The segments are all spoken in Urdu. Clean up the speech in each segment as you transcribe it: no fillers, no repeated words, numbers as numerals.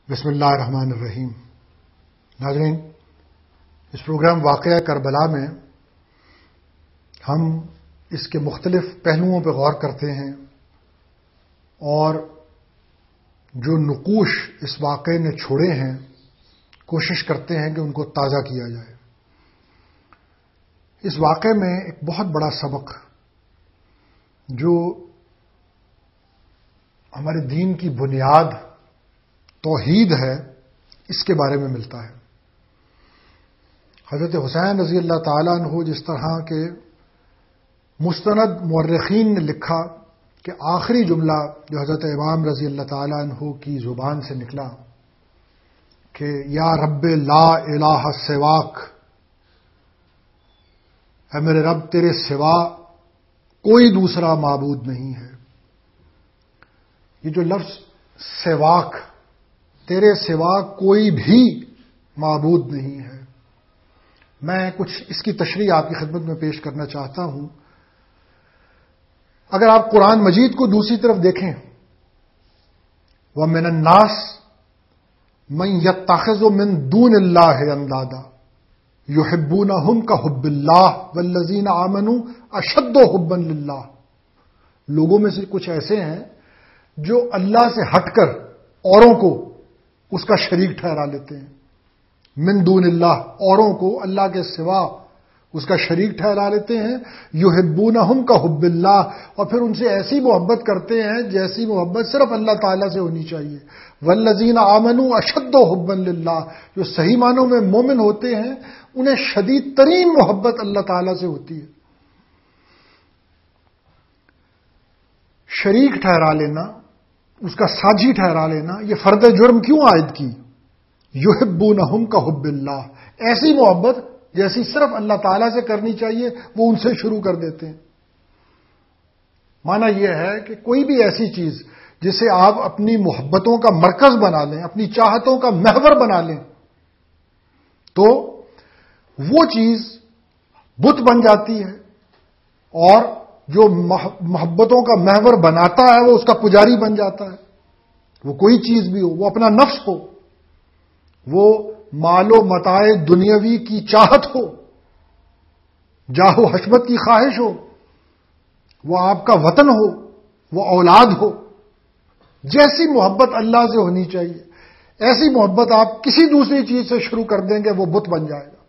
بسم اللہ الرحمن الرحیم۔ ناظرین، اس پروگرام واقعہ کربلا میں ہم اس کے مختلف پہلوؤں پہ غور کرتے ہیں اور جو نقوش اس واقعے نے چھوڑے ہیں کوشش کرتے ہیں کہ ان کو تازہ کیا جائے۔ اس واقعے میں ایک بہت بڑا سبق جو ہمارے دین کی بنیاد توحید ہے اس کے بارے میں ملتا ہے۔ حضرت حسین رضی اللہ تعالیٰ عنہ جس طرح کے مستند مورخین نے لکھا کہ آخری جملہ جو حضرت امام رضی اللہ تعالیٰ عنہ کی زبان سے نکلا کہ یا رب لا الہ سواک، اے میرے رب تیرے سوا کوئی دوسرا معبود نہیں ہے، یہ جو لفظ سواک، تیرے سوا کوئی بھی معبود نہیں ہے، میں کچھ اس کی تشریح آپ کی خدمت میں پیش کرنا چاہتا ہوں۔ اگر آپ قرآن مجید کو دوسری طرف دیکھیں، وَمِنَ النَّاسِ مَن يَتَّخِذُ مِن دُونِ اللَّهِ أَندَادًا يُحِبُّونَهُمْ كَحُبِّ اللَّهِ وَالَّذِينَ آمَنُوا أَشَدُّ حُبًّا لِلَّهِ، لوگوں میں سے کچھ ایسے ہیں جو اللہ سے ہٹ کر اوروں کو اس کا شریک ٹھہرا لیتے ہیں، من دون اللہ، اوروں کو اللہ کے سوا اس کا شریک ٹھہرا لیتے ہیں، یحبونہم کحب اللہ، اور پھر ان سے ایسی محبت کرتے ہیں جیسی محبت صرف اللہ تعالیٰ سے ہونی چاہیے، والذین آمنوا اشد حبا للہ، جو صحیح معنوں میں مومن ہوتے ہیں انہیں شدید ترین محبت اللہ تعالیٰ سے ہوتی ہے۔ شریک ٹھہرا لینا، اس کا ساجی ٹھہرا لینا، یہ فرد جرم کیوں عائد کی؟ یحبونہم کحب اللہ، ایسی محبت جیسی صرف اللہ تعالیٰ سے کرنی چاہیے وہ ان سے شروع کر دیتے ہیں۔ معنی یہ ہے کہ کوئی بھی ایسی چیز جسے آپ اپنی محبتوں کا مرکز بنا لیں، اپنی چاہتوں کا محور بنا لیں، تو وہ چیز بت بن جاتی ہے، اور جو محبتوں کا محور بناتا ہے وہ اس کا پجاری بن جاتا ہے۔ وہ کوئی چیز بھی ہو، وہ اپنا نفس ہو، وہ مال و متاع دنیاوی کی چاہت ہو، جاہ و حشمت کی خواہش ہو، وہ آپ کا وطن ہو، وہ اولاد ہو، جیسی محبت اللہ سے ہونی چاہیے ایسی محبت آپ کسی دوسری چیز سے شروع کر دیں گے وہ بت بن جائے گا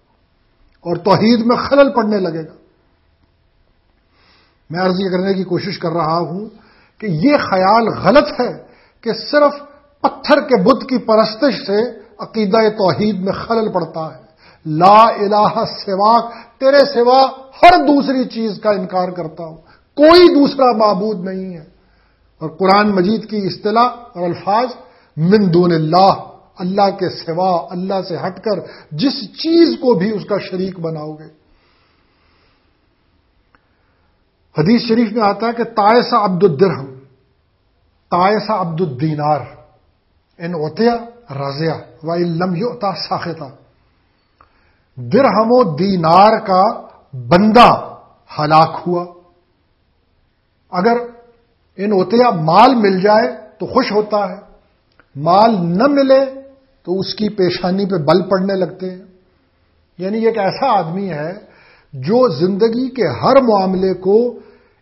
اور توحید میں خلل پڑنے لگے گا۔ میں عرض یہ کرنے کی کوشش کر رہا ہوں کہ یہ خیال غلط ہے کہ صرف پتھر کے بت کی پرستش سے عقیدہ توحید میں خلل پڑتا ہے۔ لا الہ سواک، تیرے سوا ہر دوسری چیز کا انکار کرتا ہوں، کوئی دوسرا معبود نہیں ہے۔ اور قرآن مجید کی اصطلاح اور الفاظ من دون اللہ، اللہ کے سوا، اللہ سے ہٹ کر جس چیز کو بھی اس کا شریک بناؤ گے۔ حدیث شریف میں آتا ہے کہ تائس عبد الدرہم تائس عبد الدینار ان عطیہ رضیہ وان لم یؤتا ساخطہ، درہم و دینار کا بندہ ہلاک ہوا، اگر ان عطیہ مال مل جائے تو خوش ہوتا ہے، مال نہ ملے تو اس کی پیشانی پہ بل پڑنے لگتے ہیں۔ یعنی یہ ایک ایسا آدمی ہے جو زندگی کے ہر معاملے کو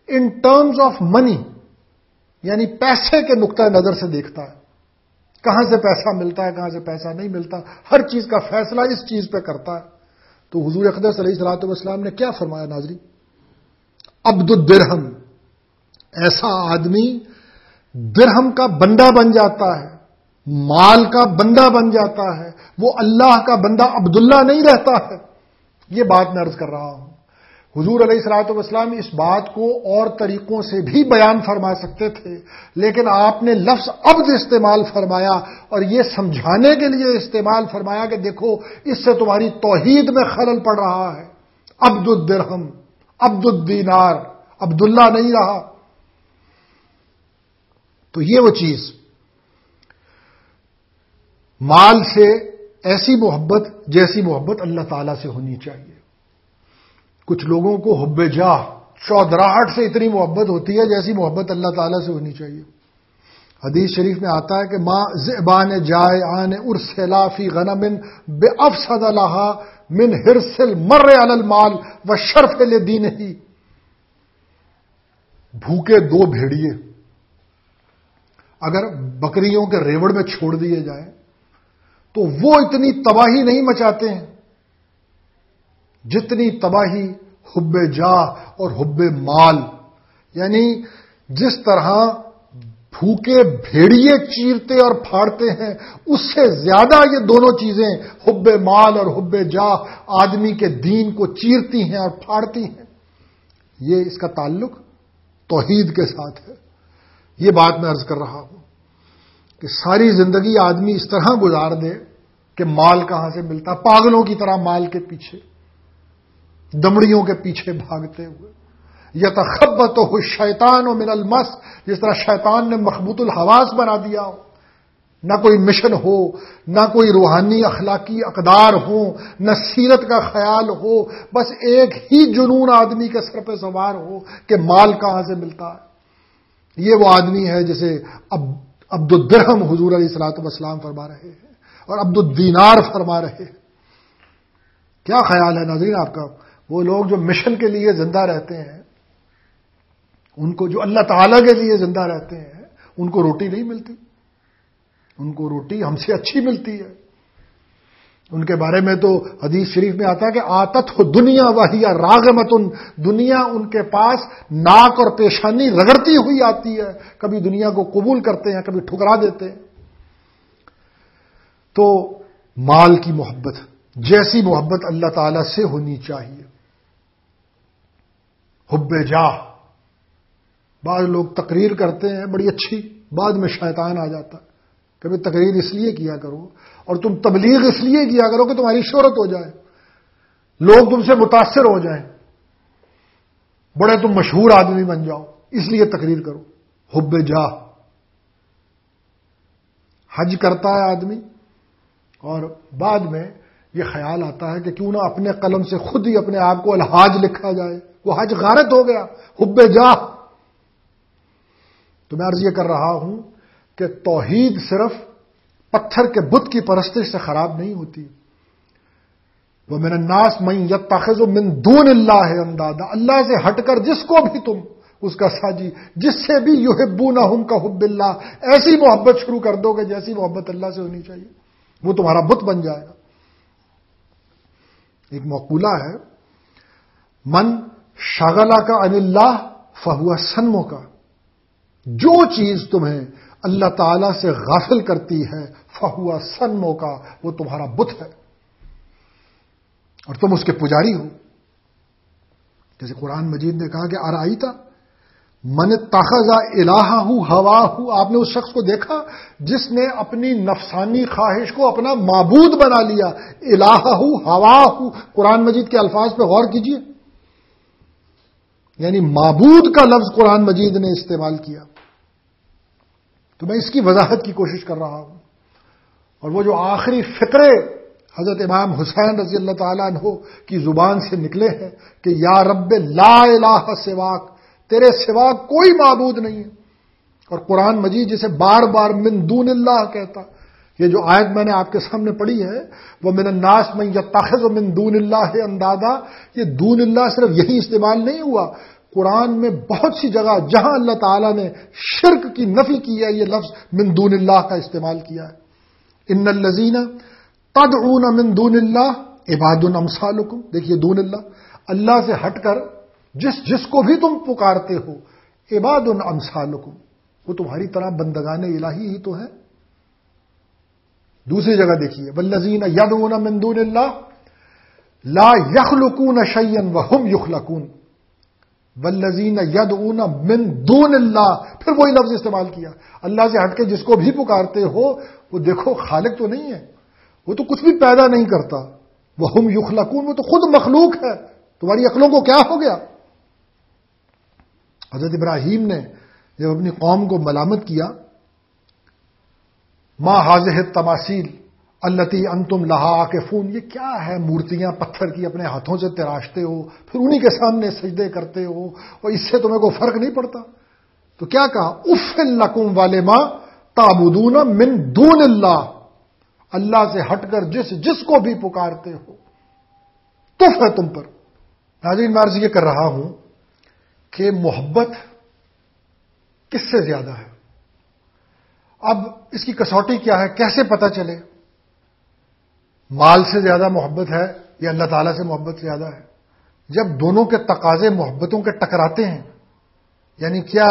ان ٹرمز آف منی، یعنی پیسے کے نقطہ نظر سے دیکھتا ہے، کہاں سے پیسہ ملتا ہے، کہاں سے پیسہ نہیں ملتا، ہر چیز کا فیصلہ اس چیز پہ کرتا ہے۔ تو حضور اقدس علیہ الصلوۃ والسلام نے کیا فرمایا ناظرین؟ عبد الدرہم، ایسا آدمی درہم کا بندہ بن جاتا ہے، مال کا بندہ بن جاتا ہے، وہ اللہ کا بندہ عبداللہ نہیں رہتا ہے۔ یہ بات میں عرض کر رہا ہوں۔ حضور علیہ الصلوۃ والسلام اس بات کو اور طریقوں سے بھی بیان فرما سکتے تھے، لیکن آپ نے لفظ عبد استعمال فرمایا اور یہ سمجھانے کے لیے استعمال فرمایا کہ دیکھو اس سے تمہاری توحید میں خلل پڑ رہا ہے۔ عبد الدرہم، عبد الدینار، عبداللہ نہیں رہا۔ تو یہ وہ چیز، مال سے ایسی محبت جیسی محبت اللہ تعالیٰ سے ہونی چاہیے۔ کچھ لوگوں کو حب جاہ، چودراہٹ سے اتنی محبت ہوتی ہے جیسی محبت اللہ تعالیٰ سے ہونی چاہیے۔ حدیث شریف میں آتا ہے کہ ماں ذئبان جائعان ارسلا فی غنم بافسد لها من حرص المرء علی المال وشرف لدینہ، بھوکے دو بھیڑیے اگر بکریوں کے ریوڑ میں چھوڑ دیے جائیں تو وہ اتنی تباہی نہیں مچاتے ہیں جتنی تباہی حب جاہ اور حب مال، یعنی جس طرح بھوکے بھیڑیے چیرتے اور پھاڑتے ہیں اس سے زیادہ یہ دونوں چیزیں حب مال اور حب جاہ آدمی کے دین کو چیرتی ہیں اور پھاڑتی ہیں۔ یہ اس کا تعلق توحید کے ساتھ ہے۔ یہ بات میں عرض کر رہا ہوں کہ ساری زندگی آدمی اس طرح گزار دے کہ مال کہاں سے ملتا، پاگلوں کی طرح مال کے پیچھے، دمڑیوں کے پیچھے بھاگتے ہوئے، یتخبطہ الشیطان من المس، جس طرح شیطان نے مخبوط الحواس بنا دیا ہو، نہ کوئی مشن ہو، نہ کوئی روحانی اخلاقی اقدار ہو، نہ سیرت کا خیال ہو، بس ایک ہی جنون آدمی کے سر پہ سوار ہو کہ مال کہاں سے ملتا ہے۔ یہ وہ آدمی ہے جسے عبد الدرہم حضور علیہ الصلوۃ والسلام فرما رہے ہیں اور عبد الدینار فرما رہے ہیں۔ کیا خیال ہے ناظرین آپ کا؟ وہ لوگ جو مشن کے لیے زندہ رہتے ہیں، ان کو جو اللہ تعالیٰ کے لیے زندہ رہتے ہیں، ان کو روٹی نہیں ملتی، ان کو روٹی ہم سے اچھی ملتی ہے۔ ان کے بارے میں تو حدیث شریف میں آتا ہے کہ آتت ہو دنیا وہی راغمتن، دنیا ان کے پاس ناک اور پیشانی رگڑتی ہوئی آتی ہے، کبھی دنیا کو قبول کرتے ہیں، کبھی ٹھکرا دیتے ہیں۔ تو مال کی محبت جیسی محبت اللہ تعالی سے ہونی چاہیے۔ حب جاہ، بعض لوگ تقریر کرتے ہیں بڑی اچھی، بعد میں شیطان آ جاتا ہے، کبھی تقریر اس لیے کیا کرو اور تم تبلیغ اس لیے کیا کرو کہ تمہاری شہرت ہو جائے، لوگ تم سے متاثر ہو جائیں، بڑے تم مشہور آدمی بن جاؤ، اس لیے تقریر کرو۔ حب جاہ، حج کرتا ہے آدمی اور بعد میں یہ خیال آتا ہے کہ کیوں نہ اپنے قلم سے خود ہی اپنے آپ کو الحاج لکھا جائے، وہ حج غارت ہو گیا، حب جاہ۔ تو میں عرض یہ کر رہا ہوں کہ توحید صرف پتھر کے بت کی پرستش سے خراب نہیں ہوتی۔ وَمِنَ النَّاسِ مَن يَتَّخِذُ مِن دُونِ اللَّهِ اندادا، اللہ سے ہٹ کر جس کو بھی تم اس کا ساجی، جس سے بھی یحبونہم کحب اللہ، ایسی محبت شروع کر دو گے جیسی محبت اللہ سے ہونی چاہیے، وہ تمہارا بت بن جائے گا۔ ایک مقولہ ہے، من شغلک عن اللہ فہو سنمک، جو چیز تمہیں اللہ تعالی سے غافل کرتی ہے فہو سنمک، وہ تمہارا بت ہے اور تم اس کے پجاری ہو۔ جیسے قرآن مجید نے کہا کہ ارائیتا من اتخذ الہہ ہواہ، آپ نے اس شخص کو دیکھا جس نے اپنی نفسانی خواہش کو اپنا معبود بنا لیا۔ الہہ ہواہ، قرآن مجید کے الفاظ پہ غور کیجئے، یعنی معبود کا لفظ قرآن مجید نے استعمال کیا۔ تو میں اس کی وضاحت کی کوشش کر رہا ہوں، اور وہ جو آخری فقرے حضرت امام حسین رضی اللہ تعالیٰ عنہ کی زبان سے نکلے ہیں کہ یا رب لا الہ سواک، تیرے سوا کوئی معبود نہیں ہے، اور قرآن مجید جسے بار بار من دون اللہ کہتا، یہ جو آیت میں نے آپ کے سامنے پڑھی ہے، وہ من الناس من یتخذ من دون اللہ اندادا، یہ دون اللہ صرف یہی استعمال نہیں ہوا، قرآن میں بہت سی جگہ جہاں اللہ تعالیٰ نے شرک کی نفی کی ہے، یہ لفظ من دون اللہ کا استعمال کیا ہے۔ ان الذین تدعون من دون اللہ عباد امثالکم، دیکھیے دون اللہ، اللہ سے ہٹ کر جس کو بھی تم پکارتے ہو، عباد امثالکم، وہ تمہاری طرح بندگان الہی ہی تو ہیں۔ دوسری جگہ دیکھیے والذین یدعون من دون اللہ لا یخلقون شیئا وہم یخلقون، والذین یدعون من دون اللہ، پھر وہی لفظ استعمال کیا، اللہ سے ہٹ کے جس کو بھی پکارتے ہو وہ دیکھو خالق تو نہیں ہے، وہ تو کچھ بھی پیدا نہیں کرتا، وہم یخلقون، وہ تو خود مخلوق ہے، تمہاری عقلوں کو کیا ہو گیا۔ حضرت ابراہیم نے جب اپنی قوم کو ملامت کیا، ما ہاذہ التماثیل التی انتم لہا عاکفون، یہ کیا ہے مورتیاں پتھر کی اپنے ہاتھوں سے تراشتے ہو، پھر انہی کے سامنے سجدے کرتے ہو، اور اس سے تمہیں کوئی فرق نہیں پڑتا؟ تو کیا کہا، اف لکم ولما تعبدون من دون اللہ، اللہ سے ہٹ کر جس کو بھی پکارتے ہو تف ہے تم پر۔ ناظرین، میں عرض یہ کر رہا ہوں کہ محبت کس سے زیادہ ہے؟ اب اس کی کسوٹی کیا ہے؟ کیسے پتہ چلے مال سے زیادہ محبت ہے یا اللہ تعالیٰ سے محبت زیادہ ہے؟ جب دونوں کے تقاضے محبتوں کے ٹکراتے ہیں، یعنی کیا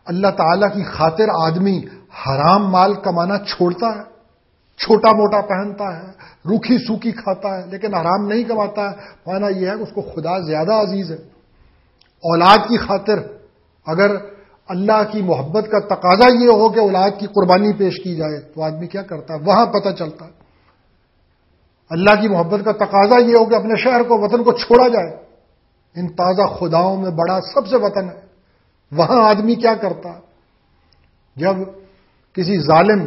اللہ تعالیٰ کی خاطر آدمی حرام مال کمانا چھوڑتا ہے، چھوٹا موٹا پہنتا ہے، روکھی سوکھی کھاتا ہے لیکن حرام نہیں کماتا ہے؟ مانا یہ ہے کہ اس کو خدا زیادہ عزیز ہے۔ اولاد کی خاطر اگر اللہ کی محبت کا تقاضا یہ ہو کہ اولاد کی قربانی پیش کی جائے تو آدمی کیا کرتا ہے؟ وہاں پتہ چلتا ہے۔ اللہ کی محبت کا تقاضا یہ ہو کہ اپنے شہر کو، وطن کو چھوڑا جائے، ان تازہ خداؤں میں بڑا سب سے وطن ہے، وہاں آدمی کیا کرتا ہے؟ جب کسی ظالم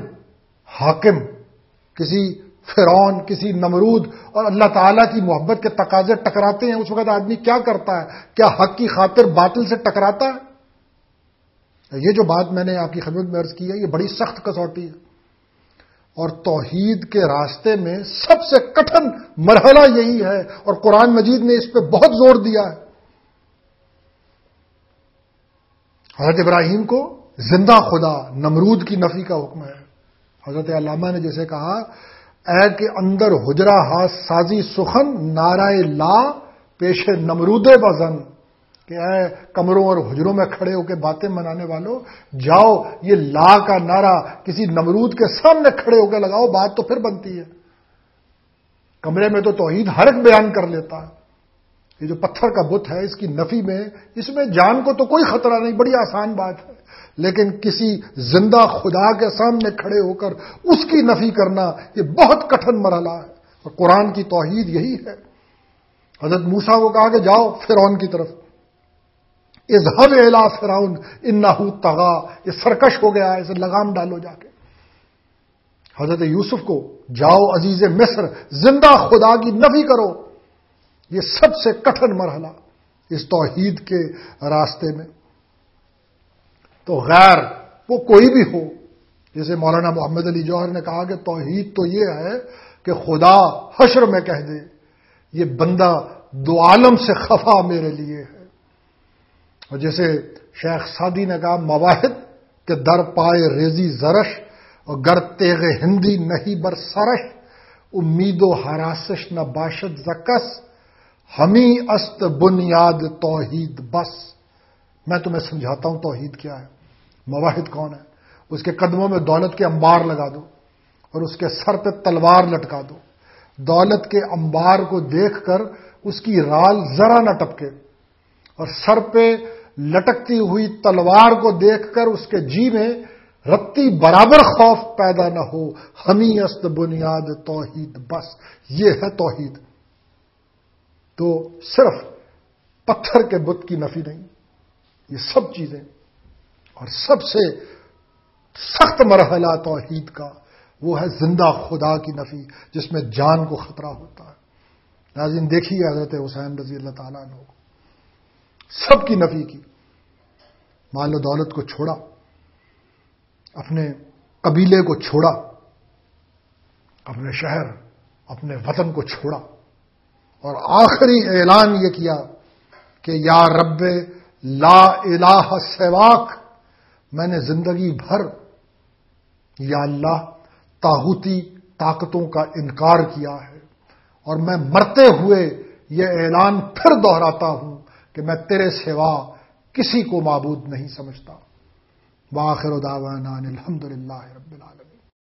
حاکم، کسی فرعون، کسی نمرود اور اللہ تعالیٰ کی محبت کے تقاضے ٹکراتے ہیں، اس وقت آدمی کیا کرتا ہے؟ کیا حق کی خاطر باطل سے ٹکراتا ہے؟ یہ جو بات میں نے آپ کی خدمت میں عرض کی ہے، یہ بڑی سخت کسوٹی ہے، اور توحید کے راستے میں سب سے کٹھن مرحلہ یہی ہے، اور قرآن مجید نے اس پہ بہت زور دیا ہے۔ حضرت ابراہیم کو زندہ خدا، نمرود کی نفی کا حکم ہے۔ حضرت علامہ نے جیسے کہا، اے کہ اندر حجرہ ہاتھ سازی سخن، نعرہ لا پیش نمرود وزن، کہ اے کمروں اور حجروں میں کھڑے ہو کے باتیں منانے والوں، جاؤ یہ لا کا نعرہ کسی نمرود کے سامنے کھڑے ہو کے لگاؤ، بات تو پھر بنتی ہے۔ کمرے میں تو توحید ہر ایک بیان کر لیتا ہے، یہ جو پتھر کا بت ہے اس کی نفی میں، اس میں جان کو تو کوئی خطرہ نہیں، بڑی آسان بات ہے، لیکن کسی زندہ خدا کے سامنے کھڑے ہو کر اس کی نفی کرنا یہ بہت کٹھن مرحلہ ہے، اور قرآن کی توحید یہی ہے۔ حضرت موسیٰ کو کہا کہ جاؤ فرعون کی طرف، اذهب الی فرعون انہ طغی، یہ سرکش ہو گیا ہے، اسے لگام ڈالو جا کے۔ حضرت یوسف کو جاؤ عزیز مصر، زندہ خدا کی نفی کرو۔ یہ سب سے کٹھن مرحلہ اس توحید کے راستے میں۔ تو غیر وہ کوئی بھی ہو، جیسے مولانا محمد علی جوہر نے کہا کہ توحید تو یہ ہے کہ خدا حشر میں کہہ دے یہ بندہ دو عالم سے خفا میرے لیے ہے، اور جیسے شیخ سعدی نے کہا مواحد کہ در پائے ریزی زرش، اور گر تیغ ہندی نہیں بر سرش، امید و حراسش نہ باشد زکس، ہمیں است بنیاد توحید بس۔ میں تمہیں سمجھاتا ہوں توحید کیا ہے، مواحد کون ہے۔ اس کے قدموں میں دولت کے انبار لگا دو اور اس کے سر پہ تلوار لٹکا دو، دولت کے انبار کو دیکھ کر اس کی رال ذرا نہ ٹپکے، اور سر پہ لٹکتی ہوئی تلوار کو دیکھ کر اس کے جی میں رتی برابر خوف پیدا نہ ہو، ہمیں است بنیاد توحید بس۔ یہ ہے توحید۔ تو صرف پتھر کے بت کی نفی نہیں، یہ سب چیزیں، اور سب سے سخت مرحلہ توحید کا وہ ہے زندہ خدا کی نفی، جس میں جان کو خطرہ ہوتا ہے۔ ناظرین دیکھیے حضرت حسین رضی اللہ تعالیٰ عنہ کو سب کی نفی کی، مال و دولت کو چھوڑا، اپنے قبیلے کو چھوڑا، اپنے شہر، اپنے وطن کو چھوڑا، اور آخری اعلان یہ کیا کہ یا رب لا الہ سواک، میں نے زندگی بھر یا اللہ طاغوتی طاقتوں کا انکار کیا ہے، اور میں مرتے ہوئے یہ اعلان پھر دہراتا ہوں کہ میں تیرے سوا کسی کو معبود نہیں سمجھتا۔ وآخر دعوانا الحمدللہ رب العالمین۔